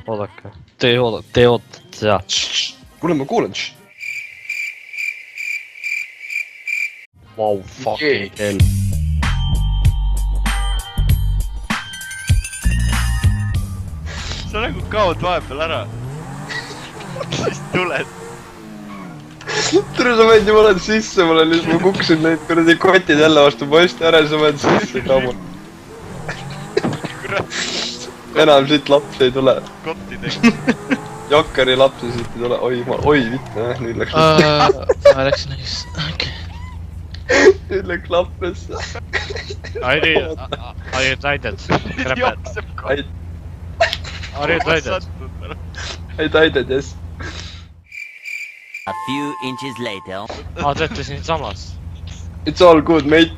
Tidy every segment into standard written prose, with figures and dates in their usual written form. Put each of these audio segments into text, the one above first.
oodake. Te ootate seal. Kuule, ma kuulen. Wow, fucking hell. Sa nagu kaod vahepeal ära. Siis tuled. Tere, sa võid jumala sisse, ma kukkusin neid kuradi kotid jälle vastu posti ära, sa võid sisse kamu. Enam siit lapsi ei tule. Kotti tegi. Jokkeri lapsi siit ei tule. Oi, mitte, nüüd läks Ma läks näis. Nüüd läks lappesse. Are you excited? Jookseb kotti. Are you excited? Ei taided, yes. A few inches later. Te ette siin samas. It's all good, mate.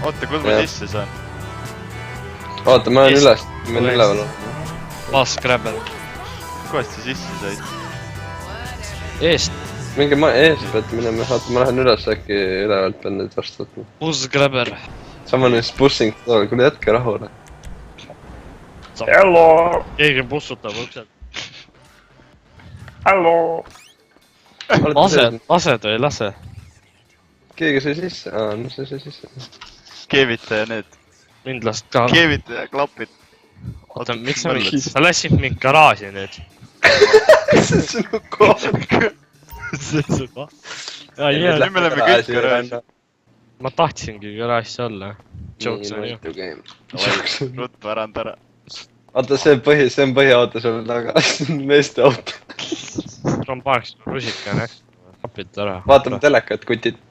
Oota, kus ma sisse saan? Oota, ma olen üles. Ma olen üleval. Bass grabber. Kohast sa sisse said? Eest. Mingi ma ees pead minema, vaata ma lähen üles äkki ülevalt pean neid vastu võtma. Bass grabber. Sama nüüd bussing, kuule jätke rahule. Hello! Keegi bussutab uksed. Hello! Lased või lase? Keegi sai sisse? No see sai sisse. Keevitaja need. Mind last ka. Keevitaja klapid. Oota, miks sa mind? Sa läksid mind garaaži nüüd. See on sinu koht. See on su koht. Nüüd me oleme kõik garaaži. Ma tahtsingi garaažis olla. Jokes on ju. Ruttu ärand ära. Oota, see on põhiauto sul taga. See on meeste auto. On paneks rusika on hästi. Kapid ära. Vaatame telekat, kutid.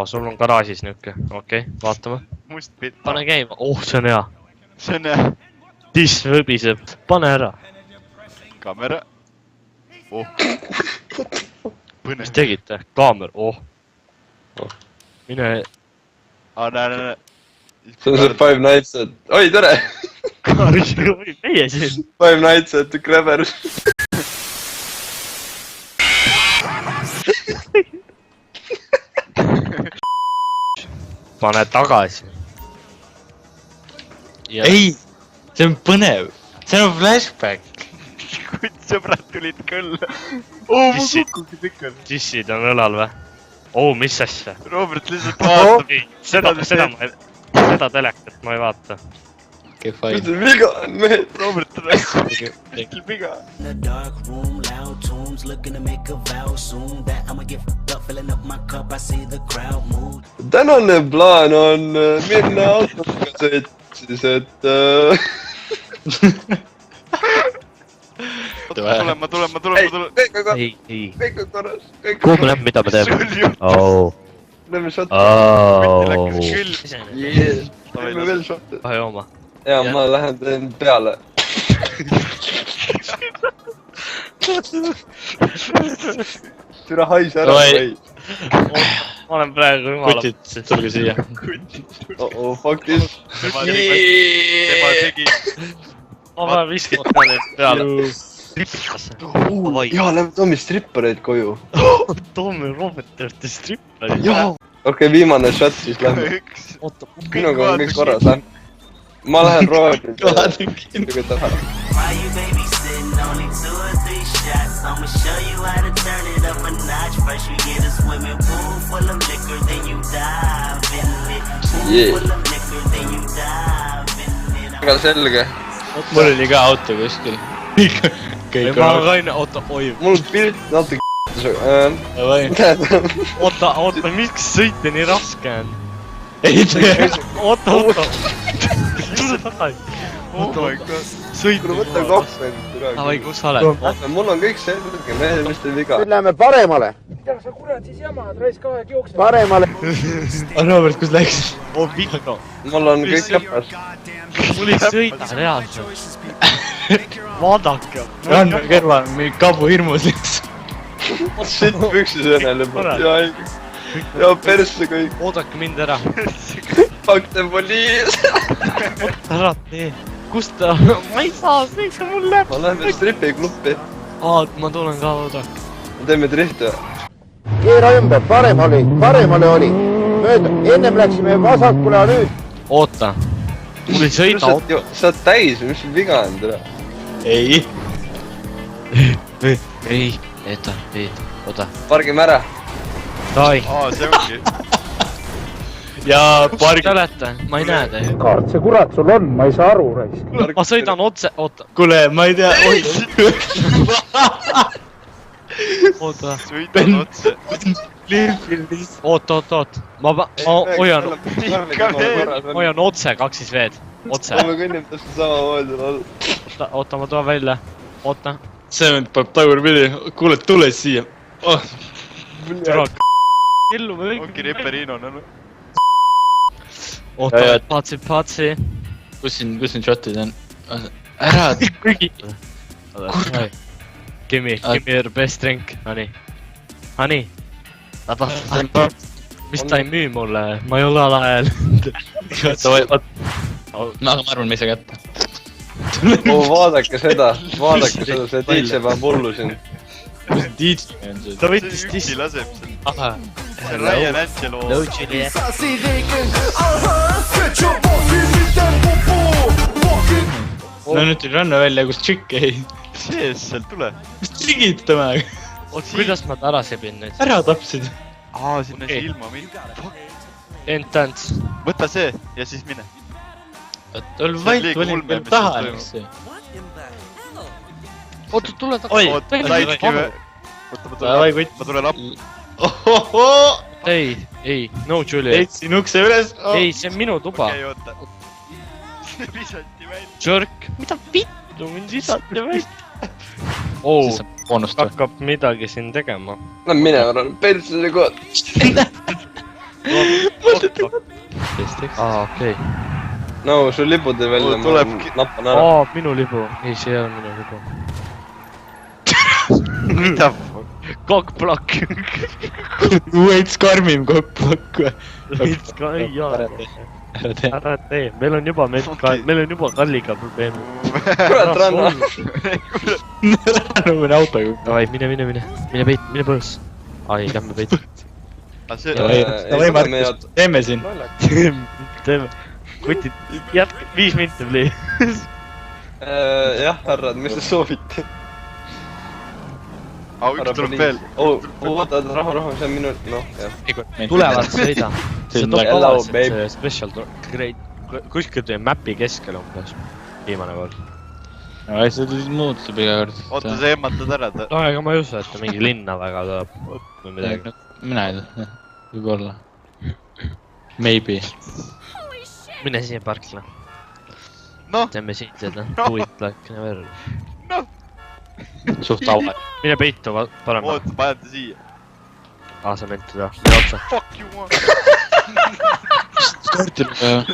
Sul on garaažis niuke. Okei, vaatame. Must pitt. Pane käima. See on hea. See on hea. Tiss võbiseb. Pane ära. Kamera. Mis tegite? Kaamer. Mine... Näe. See on see Five Nights at... Oi, tere! Meie siin. Five Nights at Grabber. Pane tagasi. Ei! See on põnev! See on flashback! Kuid sõbrad tulid küll. Ma kukkugi tükkel. Tissid on õlal või? Mis asja? Robert lihtsalt vaatab. Seda telekat ma ei vaata. Okei, fine. Mis on viga on, mehed? Robert on äkki viga. Tänane plaan on minna autoga sõitsis, et... Ma tulen. Kõik on korras. Kuhu me läheme, mida me teeme? Lähme šotti. Lähme veel šotti. Kahe jooma. Jaa, ma lähen teen peale. Türa haise ära või? Ma olen praegu jumala... Kutid, tulge siia. Fuck this. Tema tegi. Ma pean viskama need peale. Stripikasse. Jaa, lähme Tommi strippareid koju. Tommi Robert tehti strippareid. Okei, viimane šott siis lähme. Minuga on kõik korras, lähme. Ma lähen roodi. Kõige taha. Väga selge. Mul oli ka auto kuskil. Ma olen kaine, oota, oi. Mul pilt natuke Oota, miks sõita nii raske on? Ei tee. Oota. Tule tagasi. Oh my god. Sõit Kuule, võtta kohven. Davai, kus sa oled? Mul on kõik selge, mehed, mis teil viga. Nüüd läheme paremale. Mida sa kurat siis jamad, raisk aeg jookseb. Paremale. Robert, kus läks? Viga. Mul on kõik käpas. Mul ei sõida reaalselt. Vaadake. Rann kõrval, mingi kabu hirmus lihtsalt. Shit, püksis õnel juba. Ja persse kõik. Oodake mind ära. Fuck the police. Ära tee. Kust ta? Ma ei saa sõita, mul läheb. Ma lähen stripikluppi. Ma tulen ka, oodake. Teeme drifti või? keera ümber , paremale oli . mööda , ennem läksime vasakule , aga nüüd . oota . mul ei sõida auto . sa oled täis , mis sul viga on täna ? ei . ei , oota . pargime ära . Davai . aa , see ongi . ja pargi Te . olete , ma ei näe teid . kaart see kurat sul on , ma ei saa aru , raisk . ma sõidan otse , oota , kuule , ma ei tea . oota , sõidan otse . oot , ma hoian , hoian otse 2 veed , otse . me kõnnime täpselt samamoodi . oota , ma toon välja , oota . Sement paneb tagurpidi , kuule , tule siia oh. . türa illu me ongi kõik . Reperino , no . oota Ja- , patsi . kus siin shotid on ? ära . kõigi . Give me your best drink , honey . mis ta ei müü mulle , ma ei ole alahääl . ma arvan , me ei saa kätte . vaadake seda , see DJ paneb hullu siin . DJ on see . ta see võttis üksi dissi . laseb seal . see Ryan Angelo . Juliet . no nüüd tuli ranna välja , kus tšikk jäi . sees seal , tule . mis tegid temaga ? kuidas ma ta ära sebin nüüd ? ära tapsid . aa , sinna Okei. see ilma mingi . Intense . võta see ja siis mine . ol vait , liiga olin ulme, veel mis taha seal läks see . oota , tule oot , tagasi . laitki või ? oota , ma Davai, tulen , kutt. ma tulen appi . ohohoo , ei , no Juliet . leidsin ukse üles . ei , see on minu tuba . okei , oota . visati välja . Jerk , mida vittu mind visati välja ? oo , boonust või ? hakkab midagi siin tegema . Lähme minema , persse kood . aa , okei . no sul lipu tõi välja , ma Tulebki- nappan ära . aa , minu libu . ei , see ei ole minu libu . mida ? kokkplokk . veits karmim kokkplokk või ? veits ka , ei jaa . ära tee . ära tee , meil on juba , meil on juba Kalliga probleemid . kurat , Ranno . nagu autoga . davai , mine peit , mine põõs . ai , lähme peit . see , teeme siin . teeme , kutid , jätke 5 minti , please . jah , härrad , mis te soovite ? üks tuleb veel . oota , rahu , see on minu , noh , jah . tulevad , sõida . see Siin toob hello, tavaliselt babe. see special grade , kuskil teie map'i keskel umbes . viimane kord . no see muutub iga kord . oota , sa ehmatad ära ta . no ega ma ei usu , et ta mingi linna väga tuleb või midagi . mina ei tea , võib-olla . Maybe . mine siia parkla , noh , teeme siin seda No. puit like never . suht aua . mine peitu , parem . oota , panen ta siia . aa , sa mentud või ? mine otsa . Fuck you , ma . kartuliga .